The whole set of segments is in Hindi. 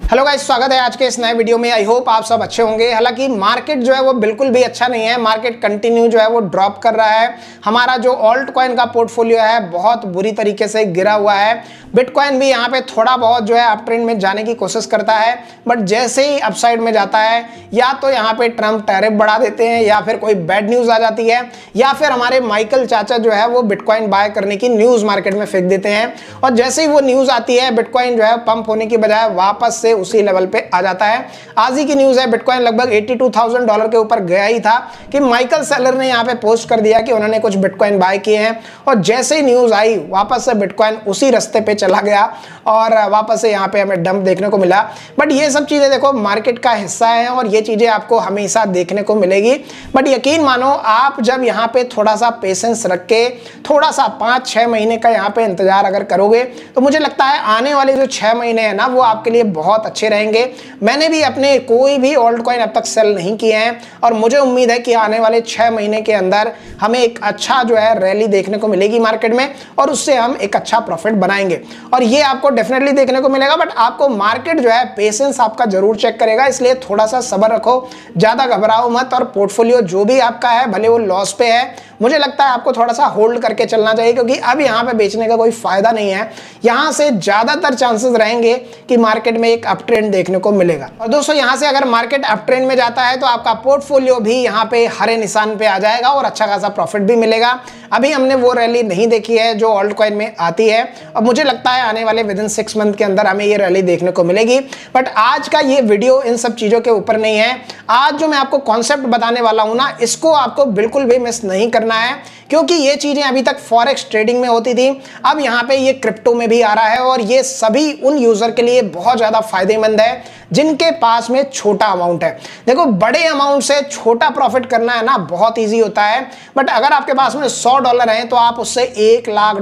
हेलो गाइस, स्वागत है आज के इस नए वीडियो में। आई होप आप सब अच्छे होंगे। हालांकि मार्केट जो है वो बिल्कुल भी अच्छा नहीं है। मार्केट कंटिन्यू जो है वो ड्रॉप कर रहा है। हमारा जो ऑल्ट कॉइन का पोर्टफोलियो है बहुत बुरी तरीके से गिरा हुआ है। बिटकॉइन भी यहाँ पे थोड़ा बहुत जो है अप ट्रेंड में जाने की कोशिश करता है, बट जैसे ही अपसाइड में जाता है या तो यहाँ पे ट्रम्प टैरिफ बढ़ा देते हैं, या फिर कोई बैड न्यूज आ जाती है, या फिर हमारे माइकल चाचा जो है वो बिटकॉइन बाय करने की न्यूज मार्केट में फेंक देते हैं। और जैसे ही वो न्यूज आती है बिटकॉइन जो है पंप होने की बजाय वापस से उसी लेवल पे आ जाता है। आज ही की न्यूज है, बिटकॉइन लगभग $82,000 के ऊपर गया ही था कि माइकल सेलर ने यहाँ पे पोस्ट कर दिया कि उन्होंने कुछ बिटकॉइन बाय किए हैं, और जैसे ही न्यूज आई वापस से बिटकॉइन उसी रास्ते पे चला गया और वापस से यहाँ पे हमें डंप देखने को मिला। बट ये सब चीजें देखो मार्केट का हिस्सा है और ये चीजें आपको हमेशा देखने को मिलेगी। बट यकीन मानो, आप जब यहाँ पे थोड़ा सा पेशेंस रख के थोड़ा सा 5-6 महीने का यहाँ पे इंतजार अगर करोगे तो मुझे लगता है आने वाले जो 6 महीने हैं ना वो आपके लिए बहुत अच्छे रहेंगे। मैंने भी अपने कोई भी ऑल्ट कॉइन अब तक सेल नहीं किए हैं और मुझे उम्मीद है कि आने वाले 6 महीने के अंदर हमें एक अच्छा जो है रैली देखने को मिलेगी मार्केट में, और उससे हम एक अच्छा प्रॉफिट बनाएंगे। और ये आपको डेफिनेटली देखने को मिलेगा। बट आपको मार्केट जो है पेशेंस आपका जरूर चेक करेगा, इसलिए थोड़ा सा सब्र रखो, ज्यादा घबराओ मत। और पोर्टफोलियो जो भी आपका है भले वो लॉस पे है, मुझे लगता है आपको थोड़ा सा होल्ड करके चलना चाहिए, क्योंकि अब यहाँ पे बेचने का कोई फायदा नहीं है। यहाँ से ज्यादातर चांसेस रहेंगे कि मार्केट में एक अप ट्रेंड देखने को मिलेगा। और दोस्तों यहाँ से अगर मार्केट अप ट्रेंड में जाता है तो आपका पोर्टफोलियो भी यहाँ पे हरे निशान पे आ जाएगा और अच्छा खासा प्रॉफिट भी मिलेगा। अभी हमने वो रैली नहीं देखी है जो ऑल्ट कॉइन में आती है, और मुझे लगता है आने वाले विदिन 6 मंथ के अंदर हमें ये रैली देखने को मिलेगी। बट आज का ये वीडियो इन सब चीजों के ऊपर नहीं है। आज जो मैं आपको कॉन्सेप्ट बताने वाला हूं ना, इसको आपको बिल्कुल भी मिस नहीं करना है, क्योंकि ये चीजें अभी तक फॉरेक्स ट्रेडिंग में होती थी, अब यहाँ पे ये क्रिप्टो में भी आ रहा है। और ये सभी उन यूजर के लिए बहुत ज्यादा फायदेमंद है जिनके पास में छोटा अमाउंट है। देखो, बड़े अमाउंट से छोटा प्रॉफिट करना है ना बहुत इजी होता है, बट अगर आपके पास में $100 है तो आप उससे $1 लाख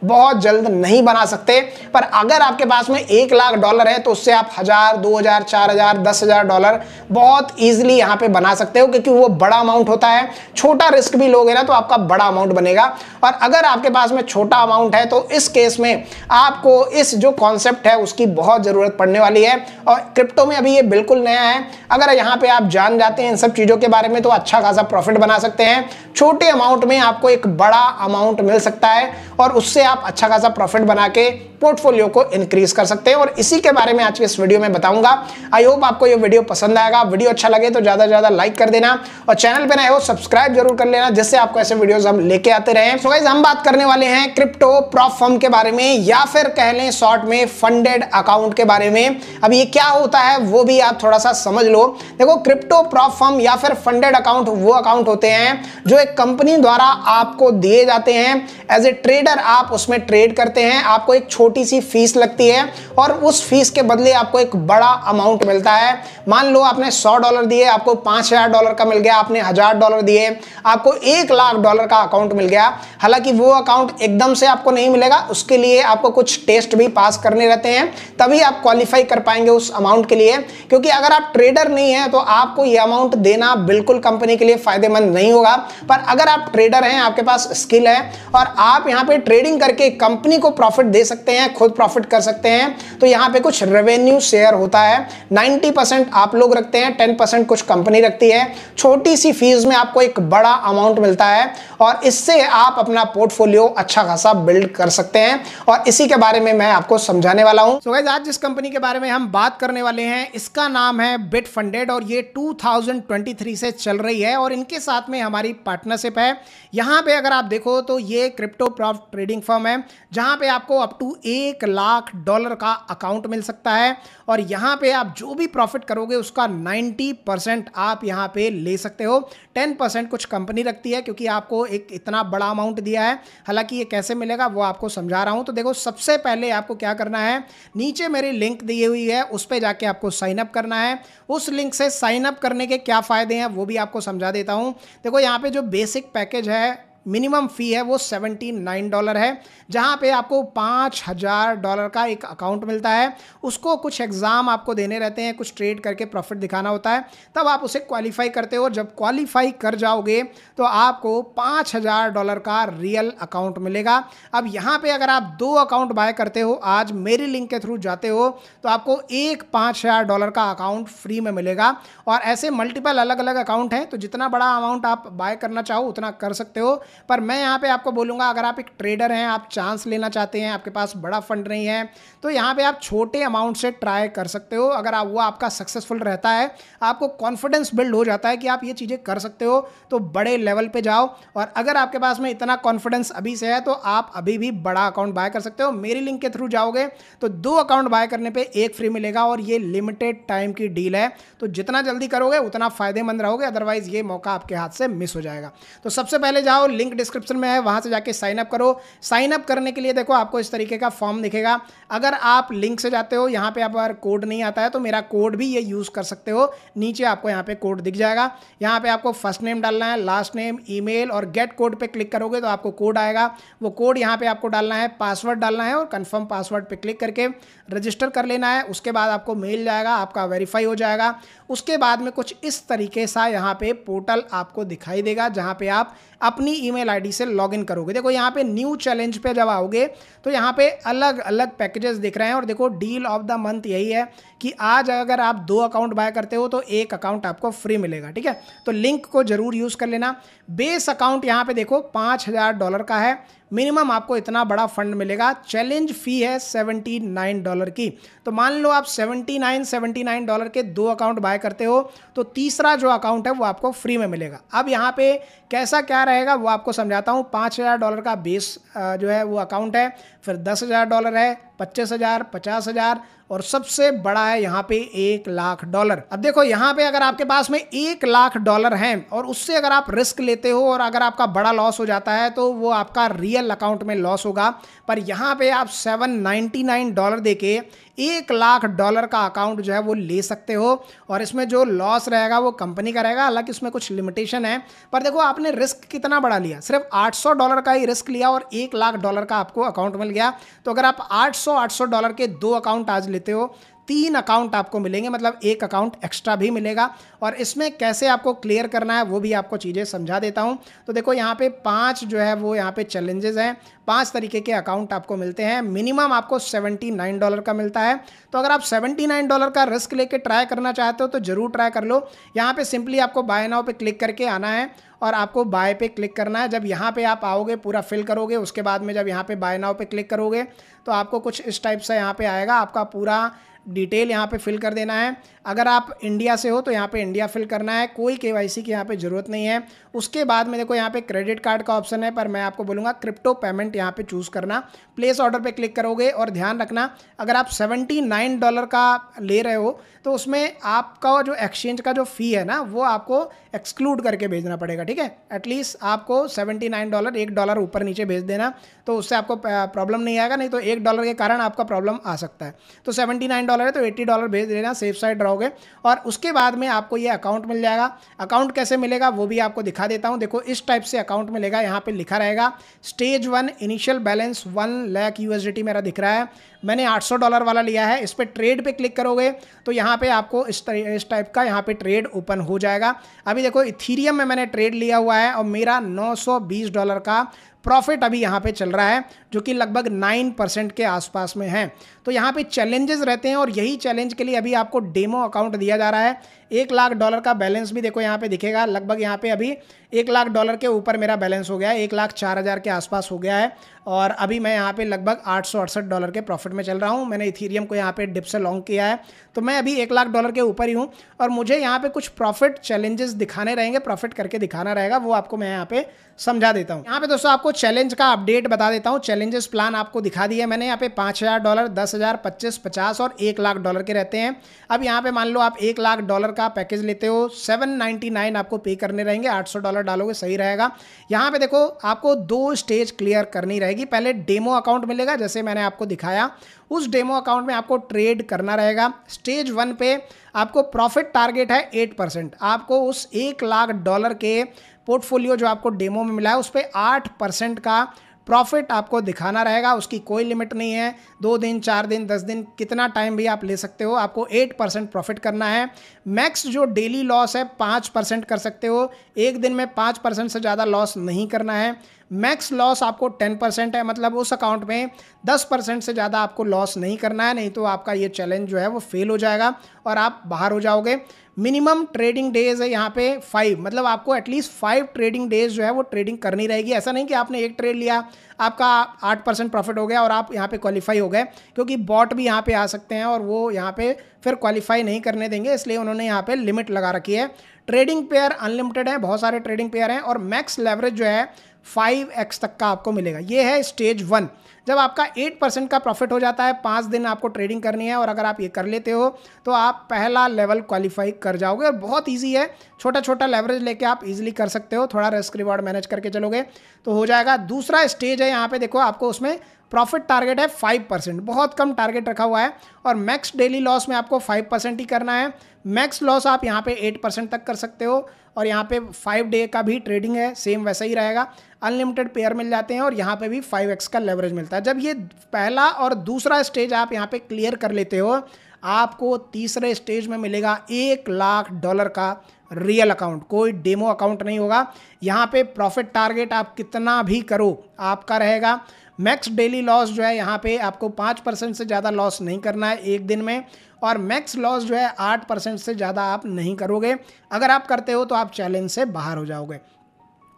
बहुत जल्द नहीं बना सकते। पर अगर आपके पास में $1 लाख है तो उससे आप 1000, 2000, 4000, $10,000 बहुत इजीली यहाँ पे बना सकते हो, क्योंकि वो बड़ा अमाउंट होता है। छोटा रिस्क भी लोगे ना तो आपका बड़ा अमाउंट बनेगा। और अगर आपके पास में छोटा अमाउंट है तो इस केस में आपको इस जो कॉन्सेप्ट है उसकी बहुत जरूरत पड़ने वाली है। और क्रिप्टो में अभी ये बिल्कुल नया है। अगर यहाँ पे आप जान जाते हैं इन सब चीजों के बारे में तो अच्छा खासा प्रॉफिट बना सकते हैं। छोटे अमाउंट में आपको एक बड़ा अमाउंट मिल सकता है और उससे आप अच्छा खासा प्रॉफिट बना के पोर्टफोलियो को इंक्रीज कर सकते हैं। और इसी के बारे में आज के इस वीडियो में बताऊंगा। आई होप आपको ये वीडियो पसंद आएगा। वीडियो अच्छा लगे तो ज्यादा से ज्यादा लाइक कर देना, और चैनल पे नए हो सब्सक्राइब जरूर कर लेना, जिससे आपको ऐसे वीडियोस हम लेके आते रहें। सो गाइस, हम बात करने वाले हैं क्रिप्टो प्रॉप फर्म के बारे में, या फिर कह लें शॉर्ट में फंडेड अकाउंट के बारे में। अब ये क्या होता है वो भी आप थोड़ा सा समझ लो। देखो, क्रिप्टो प्रॉप फर्म या फिर फंडेड अकाउंट वो अकाउंट होते हैं जो एक कंपनी द्वारा आपको दिए जाते हैं। एज ए ट्रेडर आप उसमें ट्रेड करते हैं, आपको एक छोटी सी फीस लगती है और उस फीस के बदले आपको एक बड़ा अमाउंट मिलता है। मान लो आपने $100 दिए, आपको $5000 का मिल गया। आपने $1000 दिए, आपको $1 लाख का अकाउंट मिल गया। हालांकि वो अकाउंट एकदम से आपको नहीं मिलेगा, उसके लिए आपको कुछ टेस्ट भी पास करने रहते हैं, तभी आप क्वालिफाई कर पाएंगे उस अमाउंट के लिए। क्योंकि अगर आप ट्रेडर नहीं है तो आपको ये अमाउंट देना बिल्कुल कंपनी के लिए फायदेमंद नहीं होगा। पर अगर आप ट्रेडर हैं, आपके पास स्किल है और आप यहाँ पे ट्रेडिंग करके कंपनी को प्रॉफिट दे सकते हैं, खुद प्रॉफिट कर सकते हैं, तो यहाँ पे कुछ रेवेन्यू शेयर होता है। 90% आप लोग रखते हैं, 10% कुछ कंपनी रखती है। छोटी सी फीस में आपको एक बड़ा अमाउंट मिलता है और इससे आप अपना पोर्टफोलियो अच्छा खासा बिल्ड कर सकते हैं। और इसी के बारे में मैं आपको समझाने वाला हूं। सो गाइस, आज जिस कंपनी के बारे में हम बात करने वाले हैं इसका नाम है बिटफंडेड, और ये 2023 से चल रही है और इनके साथ में हमारी पार्टनरशिप है। यहाँ पे अगर आप देखो तो ये क्रिप्टो प्रॉप ट्रेडिंग फर्म है जहाँ पे आपको अप टू $1 लाख का अकाउंट मिल सकता है। और यहाँ पे आप जो भी प्रॉफिट करोगे उसका 90% आप यहाँ पे ले सकते हो। 10% कुछ कंपनी रखती है, क्योंकि आपको एक इतना बड़ा अमाउंट दिया है। हालांकि ये कैसे मिलेगा वो आपको समझा रहा हूँ। तो देखो, सबसे पहले आपको क्या करना है, नीचे मेरी लिंक दी हुई है उस पर जाके आपको साइन अप करना है। उस लिंक से साइन अप करने के क्या फ़ायदे हैं वो भी आपको समझा देता हूँ। देखो, यहाँ पे जो बेसिक पैकेज है मिनिमम फ़ी है वो $79 है, जहाँ पे आपको $5000 का एक अकाउंट मिलता है। उसको कुछ एग्ज़ाम आपको देने रहते हैं, कुछ ट्रेड करके प्रॉफिट दिखाना होता है, तब आप उसे क्वालिफाई करते हो। जब क्वालिफाई कर जाओगे तो आपको $5000 का रियल अकाउंट मिलेगा। अब यहाँ पे अगर आप 2 अकाउंट बाय करते हो, आज मेरी लिंक के थ्रू जाते हो, तो आपको एक $5000 का अकाउंट फ्री में मिलेगा। और ऐसे मल्टीपल अलग अलग अकाउंट हैं, तो जितना बड़ा अमाउंट आप बाय करना चाहो उतना कर सकते हो। पर मैं यहाँ पे आपको बोलूँगा, अगर आप एक ट्रेडर हैं, आप चांस लेना चाहते हैं, आपके पास बड़ा फंड नहीं है, तो यहाँ पे आप छोटे अमाउंट से ट्राई कर सकते हो। अगर आप वो आपका सक्सेसफुल रहता है, आपको कॉन्फिडेंस बिल्ड हो जाता है कि आप ये चीज़ें कर सकते हो, तो बड़े लेवल पे जाओ। और अगर आपके पास में इतना कॉन्फिडेंस अभी से है, तो आप अभी भी बड़ा अकाउंट बाय कर सकते हो। मेरी लिंक के थ्रू जाओगे तो 2 अकाउंट बाय करने पे एक फ्री मिलेगा, और ये लिमिटेड टाइम की डील है, तो जितना जल्दी करोगे उतना फायदेमंद रहोगे, अदरवाइज ये मौका आपके हाथ से मिस हो जाएगा। तो सबसे पहले जाओ, लिंक डिस्क्रिप्शन में है, वहां से जाके साइन अप करो। साइन अप करने के लिए देखो आपको इस तरीके का फॉर्म दिखेगा। अगर आप लिंक से जाते हो, यहाँ पे आप अगर कोड नहीं आता है तो मेरा कोड भी ये यूज़ कर सकते हो। नीचे आपको यहाँ पे कोड दिख जाएगा, यहाँ पे आपको फर्स्ट नेम डालना है, लास्ट नेम, ईमेल, और गेट कोड पे क्लिक करोगे तो आपको कोड आएगा। वो कोड यहाँ पे आपको डालना है, पासवर्ड डालना है, और कंफर्म पासवर्ड पे क्लिक करके रजिस्टर कर लेना है। उसके बाद आपको मेल जाएगा, आपका वेरीफाई हो जाएगा। उसके बाद में कुछ इस तरीके सा यहाँ पे पोर्टल आपको दिखाई देगा, जहाँ पे आप अपनी ईमेल आईडी से लॉगिन करोगे। देखो यहाँ पे न्यू चैलेंज पे जब आओगे तो यहाँ पे अलग अलग पैकेजेस दिख रहे हैं, और देखो डील ऑफ द मंथ यही है कि आज अगर आप 2 अकाउंट बाय करते हो तो एक अकाउंट आपको फ्री मिलेगा। ठीक है, तो लिंक को जरूर यूज़ कर लेना। बेस अकाउंट यहाँ पे देखो $5000 का है, मिनिमम आपको इतना बड़ा फंड मिलेगा। चैलेंज फी है $79 की। तो मान लो आप $79 के 2 अकाउंट बाय करते हो, तो तीसरा जो अकाउंट है वो आपको फ्री में मिलेगा। अब यहाँ पे कैसा क्या रहेगा वो आपको समझाता हूँ। $5000 का बेस जो है वो अकाउंट है, फिर $10,000 है, 25,000, 50,000, और सबसे बड़ा है यहाँ पे $1,00,000। अब देखो यहाँ पे अगर आपके पास में $1,00,000 हैं और उससे अगर आप रिस्क लेते हो और अगर आपका बड़ा लॉस हो जाता है तो वो आपका रियल अकाउंट में लॉस होगा। पर यहाँ पे आप $799 देके $1,00,000 का अकाउंट जो है वो ले सकते हो, और इसमें जो लॉस रहेगा वो कंपनी का रहेगा। हालांकि इसमें कुछ लिमिटेशन है, पर देखो आपने रिस्क कितना बड़ा लिया, सिर्फ $800 का ही रिस्क लिया और $1,00,000 का आपको अकाउंट मिल गया। तो अगर आप $800 के 2 अकाउंट आज लेते हो, 3 अकाउंट आपको मिलेंगे, मतलब एक अकाउंट एक्स्ट्रा भी मिलेगा। और इसमें कैसे आपको क्लियर करना है वो भी आपको चीज़ें समझा देता हूं। तो देखो यहाँ पे 5 जो है वो यहाँ पे चैलेंजेस हैं, 5 तरीके के अकाउंट आपको मिलते हैं। मिनिमम आपको $79 का मिलता है। तो अगर आप $79 का रिस्क लेके ट्राई करना चाहते हो तो ज़रूर ट्राई कर लो। यहाँ पे सिंपली आपको बाय नाउ पे क्लिक करके आना है और आपको बाय पे क्लिक करना है। जब यहाँ पे आप आओगे, पूरा फिल करोगे, उसके बाद में जब यहाँ पे बाय नाउ पे क्लिक करोगे तो आपको कुछ इस टाइप से यहाँ पे आएगा। आपका पूरा डिटेल यहाँ पे फिल कर देना है। अगर आप इंडिया से हो तो यहाँ पे इंडिया फिल करना है, कोई केवाईसी की यहाँ पे ज़रूरत नहीं है। उसके बाद में देखो यहाँ पे क्रेडिट कार्ड का ऑप्शन है, पर मैं आपको बोलूँगा क्रिप्टो पेमेंट यहाँ पे चूज़ करना। प्लेस ऑर्डर पे क्लिक करोगे, और ध्यान रखना अगर आप $79 का ले रहे हो तो उसमें आपका जो एक्सचेंज का जो फ़ी है ना वो आपको एक्सक्लूड करके भेजना पड़ेगा। ठीक है, एटलीस्ट आपको $79 $1 ऊपर नीचे भेज देना, तो उससे आपको प्रॉब्लम नहीं आएगा। नहीं तो $1 के कारण आपका प्रॉब्लम आ सकता है। तो $79 है तो $80 भेज देना, सेफ साइड रहोगे। और उसके बाद में आपको ये अकाउंट मिल जाएगा। अकाउंट कैसे मिलेगा वो भी आपको दिखा देता हूँ। देखो इस टाइप से अकाउंट मिलेगा, यहाँ पे लिखा रहेगा stage 1 initial balance 1 lakh USDT मेरा दिख रहा है। मैंने $800 वाला लिया है। इस पर ट्रेड पे क्लिक करोगे तो यहाँ पे आपको इस टाइप का यहाँ पे ट्रेड ओपन हो जाएगा। अभी देखो इथीरियम में मैंने ट्रेड लिया हुआ है और मेरा $920 का प्रॉफिट अभी यहाँ पे चल रहा है, जो कि लगभग 9% के आसपास में है। तो यहाँ पे चैलेंजेस रहते हैं, और यही चैलेंज के लिए अभी आपको डेमो अकाउंट दिया जा रहा है। $1,00,000 का बैलेंस भी देखो यहाँ पे दिखेगा। लगभग यहाँ पे अभी $1,00,000 के ऊपर मेरा बैलेंस हो गया है, 1,04,000 के आसपास हो गया है। और अभी मैं यहाँ पे लगभग $868 के प्रॉफिट में चल रहा हूँ। मैंने इथीरियम को यहाँ पे डिप से लॉन्ग किया है, तो मैं अभी $1,00,000 के ऊपर ही हूँ। और मुझे यहाँ पे कुछ प्रॉफिट चैलेंजेस दिखाने रहेंगे, प्रॉफिट करके दिखाना रहेगा, वो आपको मैं यहाँ पे समझा देता हूँ। यहाँ पे दोस्तों आपको चैलेंज का अपडेट बता देता हूँ। चैलेंजेस प्लान आपको दिखा दिया मैंने। यहाँ पे $5,000, $10,000, $25,000, $50,000 और $1,00,000 के रहते हैं। अब यहाँ पे मान लो आप $1,00,000 का पैकेज लेते हो, $799 आपको पे करने रहेंगे, $800 डालोगे सही रहेगा। यहाँ पे देखो आपको 2 स्टेज क्लियर करनी रहेगी। पहले डेमो अकाउंट मिलेगा, जैसे मैंने आपको दिखाया, उस डेमो अकाउंट में आपको ट्रेड करना रहेगा। स्टेज 1 पे आपको प्रॉफिट टारगेट है 8%। आपको उस $1,00,000 के पोर्टफोलियो जो आपको डेमो में मिला है उस पर 8% का प्रॉफिट आपको दिखाना रहेगा। उसकी कोई लिमिट नहीं है, 2 दिन 4 दिन 10 दिन कितना टाइम भी आप ले सकते हो, आपको 8% प्रॉफिट करना है। मैक्स जो डेली लॉस है 5% कर सकते हो, एक दिन में 5% से ज़्यादा लॉस नहीं करना है। मैक्स लॉस आपको 10% है, मतलब उस अकाउंट में 10% से ज़्यादा आपको लॉस नहीं करना है, नहीं तो आपका ये चैलेंज जो है वो फेल हो जाएगा और आप बाहर हो जाओगे। मिनिमम ट्रेडिंग डेज है यहाँ पे 5, मतलब आपको एटलीस्ट 5 ट्रेडिंग डेज जो है वो ट्रेडिंग करनी रहेगी। ऐसा नहीं कि आपने एक ट्रेड लिया, आपका 8% प्रॉफिट हो गया और आप यहाँ पे क्वालिफाई हो गए, क्योंकि बॉट भी यहाँ पे आ सकते हैं और वो यहाँ पे फिर क्वालिफाई नहीं करने देंगे, इसलिए उन्होंने यहाँ पे लिमिट लगा रखी है। ट्रेडिंग पेयर अनलिमिटेड है, बहुत सारे ट्रेडिंग पेयर हैं और मैक्स लेवरेज जो है 5x तक का आपको मिलेगा। ये है स्टेज 1। जब आपका 8% का प्रॉफिट हो जाता है, 5 दिन आपको ट्रेडिंग करनी है और अगर आप ये कर लेते हो तो आप पहला लेवल क्वालिफाई कर जाओगे और बहुत इजी है, छोटा छोटा लेवरेज लेके आप इजीली कर सकते हो, थोड़ा रिस्क रिवॉर्ड मैनेज करके चलोगे तो हो जाएगा। दूसरा स्टेज है यहाँ पे देखो, आपको उसमें प्रॉफिट टारगेट है 5%, बहुत कम टारगेट रखा हुआ है और मैक्स डेली लॉस में आपको 5% ही करना है। मैक्स लॉस आप यहाँ पे 8% तक कर सकते हो और यहाँ पे 5 डे का भी ट्रेडिंग है, सेम वैसा ही रहेगा। अनलिमिटेड पेयर मिल जाते हैं और यहाँ पे भी 5x का लेवरेज मिलता है। जब ये पहला और दूसरा स्टेज आप यहाँ पे क्लियर कर लेते हो, आपको तीसरे स्टेज में मिलेगा $1 लाख का रियल अकाउंट, कोई डेमो अकाउंट नहीं होगा। यहाँ पे प्रॉफिट टारगेट आप कितना भी करो आपका रहेगा। मैक्स डेली लॉस जो है यहाँ पे आपको 5% से ज़्यादा लॉस नहीं करना है एक दिन में और मैक्स लॉस जो है 8% से ज़्यादा आप नहीं करोगे। अगर आप करते हो तो आप चैलेंज से बाहर हो जाओगे।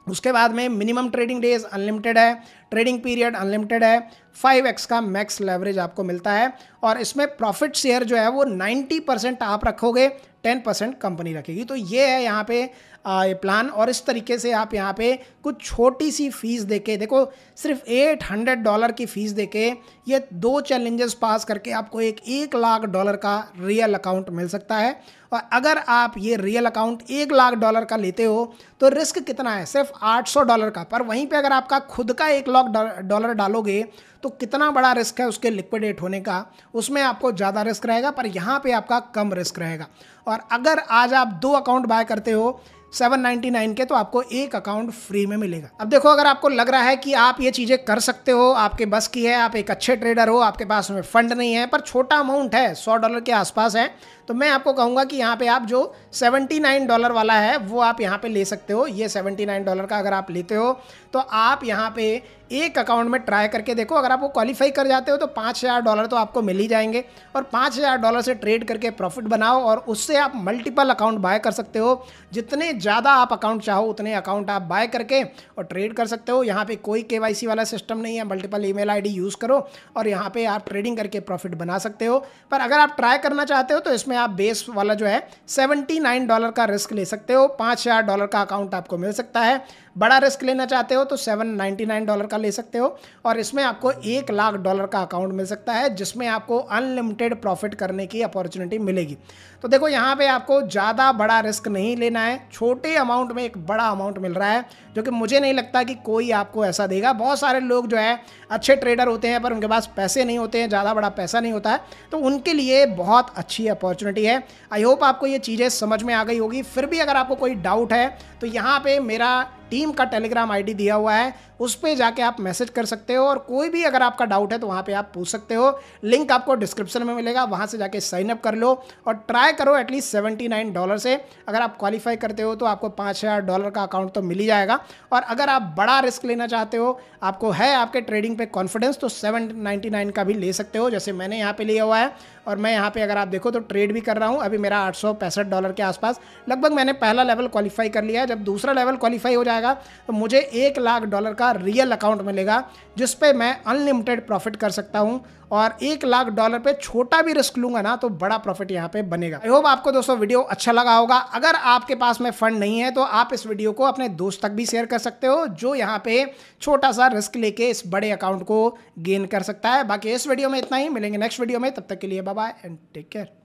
उसके बाद में मिनिमम ट्रेडिंग डेज अनलिमिटेड है, ट्रेडिंग पीरियड अनलिमिटेड है, 5x का मैक्स लेवरेज आपको मिलता है और इसमें प्रॉफिट शेयर जो है वो 90% आप रखोगे, 10% कंपनी रखेगी। तो ये है यहाँ पे ये प्लान और इस तरीके से आप यहाँ पे कुछ छोटी सी फीस देके, देखो सिर्फ $800 की फ़ीस देके ये 2 चैलेंजेस पास करके आपको $1 लाख का रियल अकाउंट मिल सकता है। और अगर आप ये रियल अकाउंट $1 लाख का लेते हो तो रिस्क कितना है, सिर्फ $800 का, पर वहीं पे अगर आपका खुद का $1 लाख डालोगे तो कितना बड़ा रिस्क है उसके लिक्विडेट होने का, उसमें आपको ज़्यादा रिस्क रहेगा पर यहाँ पे आपका कम रिस्क रहेगा। और अगर आज आप 2 अकाउंट बाय करते हो 799 के तो आपको 1 अकाउंट फ्री में मिलेगा। अब देखो, अगर आपको लग रहा है कि आप ये चीज़ें कर सकते हो, आपके बस की है, आप एक अच्छे ट्रेडर हो, आपके पास में फंड नहीं है पर छोटा अमाउंट है, $100 के आसपास है, तो मैं आपको कहूँगा कि यहाँ पे आप जो $79 वाला है वो आप यहाँ पे ले सकते हो। ये $79 का अगर आप लेते हो तो आप यहाँ पे एक अकाउंट में ट्राई करके देखो। अगर आप वो क्वालिफाई कर जाते हो तो $5000 तो आपको मिल ही जाएंगे और $5000 से ट्रेड करके प्रॉफिट बनाओ और उससे आप मल्टीपल अकाउंट बाय कर सकते हो। जितने ज़्यादा आप अकाउंट चाहो उतने अकाउंट आप बाय करके और ट्रेड कर सकते हो। यहाँ पे कोई KYC वाला सिस्टम नहीं है, मल्टीपल ईमेल ID यूज़ करो और यहाँ पे आप ट्रेडिंग करके प्रॉफिट बना सकते हो। पर अगर आप ट्राई करना चाहते हो तो इसमें आप बेस वाला जो है $79 का रिस्क ले सकते हो, $5000 का अकाउंट आपको मिल सकता है। बड़ा रिस्क लेना चाहते हो तो $799 का ले सकते हो और इसमें आपको $1 लाख का अकाउंट मिल सकता है जिसमें आपको अनलिमिटेड प्रॉफिट करने की अपॉर्चुनिटी मिलेगी। तो देखो, यहाँ पे आपको ज़्यादा बड़ा रिस्क नहीं लेना है, छोटे अमाउंट में एक बड़ा अमाउंट मिल रहा है जो कि मुझे नहीं लगता कि कोई आपको ऐसा देगा। बहुत सारे लोग जो है अच्छे ट्रेडर होते हैं पर उनके पास पैसे नहीं होते हैं, ज़्यादा बड़ा पैसा नहीं होता है, तो उनके लिए बहुत अच्छी अपॉर्चुनिटी है। आई होप आपको ये चीज़ें समझ में आ गई होगी। फिर भी अगर आपको कोई डाउट है तो यहाँ पे मेरा टीम का टेलीग्राम ID दिया हुआ है, उस पर जाके आप मैसेज कर सकते हो और कोई भी अगर आपका डाउट है तो वहाँ पे आप पूछ सकते हो। लिंक आपको डिस्क्रिप्शन में मिलेगा, वहाँ से जाके साइन अप कर लो और ट्राई करो एटलीस्ट $79 से। अगर आप क्वालिफाई करते हो तो आपको $5000 का अकाउंट तो मिल ही जाएगा। और अगर आप बड़ा रिस्क लेना चाहते हो, आपको है आपके ट्रेडिंग पे कॉन्फिडेंस, तो $799 का भी ले सकते हो जैसे मैंने यहाँ पे लिया हुआ है। और मैं यहाँ पे अगर आप देखो तो ट्रेड भी कर रहा हूँ, अभी मेरा $865 के आसपास लगभग मैंने पहला लेवल क्वालिफाई कर लिया है। जब दूसरा लेवल क्वालिफाई हो जाएगा तो मुझे $1 लाख का रियल अकाउंट मिलेगा जिस पे मैं अनलिमिटेड प्रॉफिट कर सकता हूँ और $1 लाख पे छोटा भी रिस्क लूंगा ना तो बड़ा प्रॉफिट यहाँ पे बनेगा। आई होप आपको दोस्तों वीडियो अच्छा लगा होगा। अगर आपके पास में फंड नहीं है तो आप इस वीडियो को अपने दोस्त तक भी शेयर कर सकते हो जो यहाँ पे छोटा सा रिस्क लेके इस बड़े अकाउंट को गेन कर सकता है। बाकी इस वीडियो में इतना ही, मिलेंगे नेक्स्ट वीडियो में, तब तक के लिए bye bye and take care.